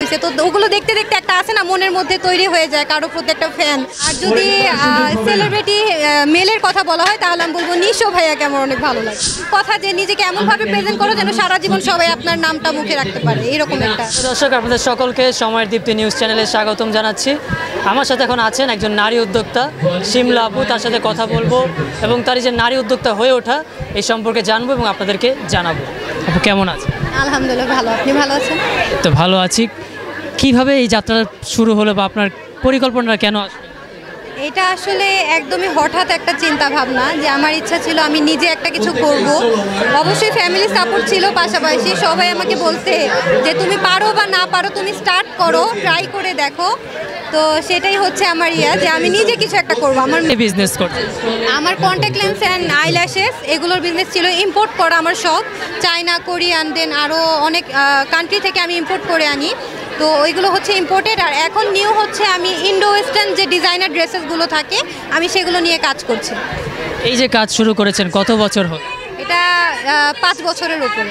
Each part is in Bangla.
হয়েছে, তো ওগুলো দেখতে দেখতে একটা আছে না মনের মধ্যে তৈরি হয়ে যায় কারো প্রতি একটা ফ্যান। আর যদি সেলিব্রিটি মেলের কথা বলা হয় তাহলে আমি বলবো নিশো ভাইয়াকে আমার অনেক ভালো লাগে। কথা যে নিজেকে এমনভাবে প্রেজেন্ট করো যেন সারা জীবন সবাই আপনার নামটা মুখে রাখতে পারে, এরকম একটা। দর্শক, আপনাদের সকলকে সময়ের দীপ্তি নিউজ চ্যানেলে স্বাগতম জানাচ্ছি। আমার সাথে এখন আছেন একজন নারী উদ্যোক্তা শিমলা আপু, তার সাথে কথা বলবো এবং তার যে নারী উদ্যোক্তা হয়ে ওঠা এই সম্পর্কে জানবো এবং আপনাদেরকে জানাবো। আপু কেমন আছেন? আলহামদুলিল্লাহ ভালো, আপনি ভালো আছেন? তো ভালো আছি। কিভাবে এই যাত্রা শুরু হলো বা আপনার পরিকল্পনাটা কেন আসলো? এটা আসলে একদমই হঠাৎ একটা চিন্তা ভাবনা যে আমার ইচ্ছা ছিল আমি নিজে একটা কিছু করব। অবশ্যই ফ্যামিলি সাপোর্ট ছিল, পাশাপাশি সবাই আমাকে বলতে যে তুমি পারো বা না পারো তুমি স্টার্ট করো, ট্রাই করে দেখো। তো সেটাই হচ্ছে আমার যে আমি নিজে কিছু একটা করবো। বিজনেস করতে আমার কন্ট্যাক্ট লেন্স অ্যান্ড আইল্যাশেস এগুলোর বিজনেস ছিল, ইম্পোর্ট করা আমার শখ। চায়না, কোরিয়ান, দেন আরও অনেক কান্ট্রি থেকে আমি ইম্পোর্ট করে আনি। তো ওইগুলো হচ্ছে ইম্পোর্টেড। আর এখন নিউ হচ্ছে আমি ইন্ডো ওয়েস্টার্ন যে ডিজাইনার ড্রেসেসগুলো থাকে আমি সেগুলো নিয়ে কাজ করছি। এই যে কাজ শুরু করেছেন কত বছর হল? এটা 5 বছরের উপরে।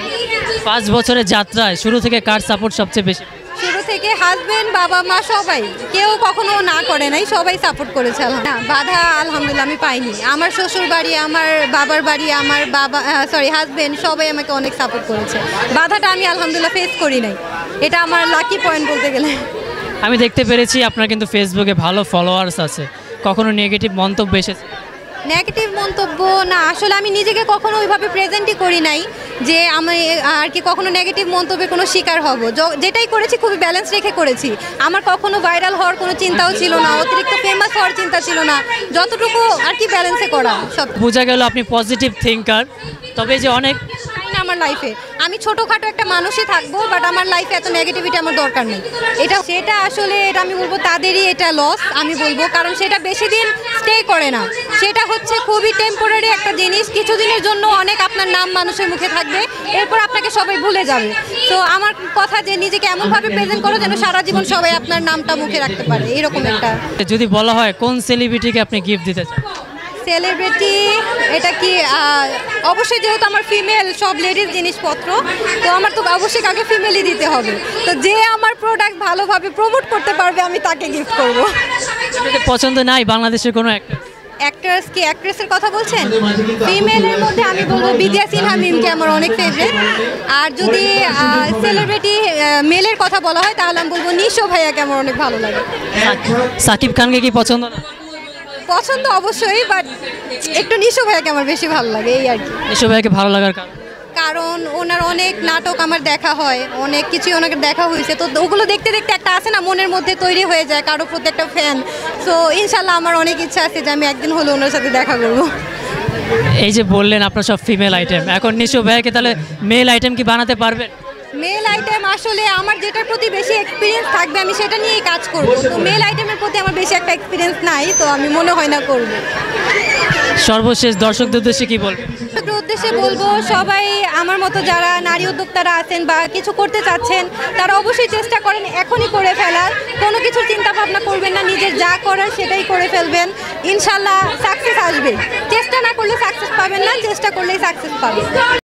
5 বছরের যাত্রায় শুরু থেকে কার সাপোর্ট সবচেয়ে বেশি? শুরু থেকে হাজবেন্ড, বাবা মা সবাই, কেউ কখনো না করে নাই, সবাই সাপোর্ট করেছে। বাধা আলহামদুলিল্লাহ আমি পাইনি। আমার শ্বশুর বাড়ি, আমার বাবার বাড়ি, আমার হাজবেন্ড সবাই আমাকে অনেক সাপোর্ট করেছে। বাধাটা আমি আলহামদুলিল্লাহ ফেস করি নাই, এটা আমার লাকি পয়েন্ট বলতে গেলে। আমি দেখতে পেরেছি আপনার কিন্তু ফেসবুকে ভালো ফলোয়ার্স আছে, কখনো নেগেটিভ মন্তব্য এসেছে? নেগেটিভ মন্তব্য না, আসলে আমি নিজেকে কখনো ওইভাবে প্রেজেন্টই করি নাই যে আমি আর কি কখনো নেগেটিভ মন্তব্যের কোনো শিকার হব। যেটাই করেছি খুবই ব্যালেন্স রেখে করেছি। আমার কখনো ভাইরাল হওয়ার কোনো চিন্তাও ছিল না, অতিরিক্ত ফেমাস হওয়ার চিন্তা ছিল না, যতটুকু আর কি ব্যালেন্সে করা সব। বোঝা গেল আপনি পজিটিভ থিঙ্কার। তবে যে অনেক আমার লাইফে আমি ছোটোখাটো একটা মানুষই থাকবো, বাট আমার লাইফে এত নেগেটিভিটি আমার দরকার নেই। সেটা আসলে এটা আমি বলবো তাদেরই এটা লস আমি বলবো, কারণ সেটা বেশি দিন স্টে করে না। সেটা হচ্ছে খুবই টেম্পোরারি একটা জিনিস, কিছুদিনের জন্য অনেক আপনার নাম মানুষের মুখে থাকবে, এরপর আপনাকে সবাই ভুলে যাবে। তো আমার কথা যে নিজেকে এমনভাবে প্রেজেন্ট করো যেন সারা জীবন সবাই আপনার নামটা মুখে রাখতে পারে, এরকম একটা। যদি বলা হয় কোন সেলিব্রিটিকে আপনি গিফট দিতে চান? সেলিব্রিটি এটা কি অবশ্যই, যেহেতু আমার ফিমেল সব লেডিস জিনিসপত্র, তো আমার তো অবশ্যই কাকে ফিমেলই দিতে হবে। তো যে আমার প্রোডাক্ট ভালোভাবে প্রমোট করতে পারবে আমি তাকে গিফট করব। পছন্দ নাই বাংলাদেশের কোনো অ্যাক্ট্রেস কি অ্যাক্ট্রেসের কথা বলছেন? ফিমেলের মধ্যে আমি বলবো বিদিয়া সিনহা মিমকে আমার অনেক ফেভারিট। আর যদি সেলিব্রিটি মেলের কথা বলা হয় তাহলে আমি বলবো নিশো ভাইয়াকে আমার অনেক ভালো লাগে। সাকিব খানকে কি পছন্দ না? পছন্দ অবশ্যই, বাট একটু নিশো ভাইয়াকে আমার বেশি ভালো লাগে, এই আর কি। নিশো ভাইয়াকে ভালো লাগার কারণ ওনার অনেক নাটক আমার দেখা হয়, অনেক কিছুই ওনাকে দেখা হয়েছে, তো ওগুলো দেখতে দেখতে একটা আছে না মনের মধ্যে তৈরি হয়ে যায় কারো প্রতি একটা ফ্যান। সো ইনশাল্লাহ আমার অনেক ইচ্ছা আছে যে আমি একদিন হলো ওনার সাথে দেখা করবো। এই যে বললেন আপনার সব ফিমেল আইটেম, এখন নিশো ভাইয়াকে তাহলে মেল আইটেম কি বানাতে পারবেন? মেল আইটেম আসলে আমার যেটার প্রতি বেশি এক্সপিরিয়েন্স থাকবে আমি সেটা নিয়েই কাজ করব। তো মেল আইটেমের প্রতি আমার বেশি একটা এক্সপিরিয়েন্স নাই, তো আমি মনে হয় না করব। সর্বশেষ দর্শকদের উদ্দেশ্যে কি বলবেন? উদ্দেশ্যে বলবো সবাই আমার মতো যারা নারী উদ্যোক্তারা আছেন বা কিছু করতে চাচ্ছেন তারা অবশ্যই চেষ্টা করেন এখনই করে ফেলার। কোনো কিছু চিন্তা ভাবনা করবেন না, নিজের যা করার সেটাই করে ফেলবেন, ইনশাল্লাহ সাকসেস আসবে। চেষ্টা না করলে সাকসেস পাবেন না, চেষ্টা করলেই সাকসেস পাবেন।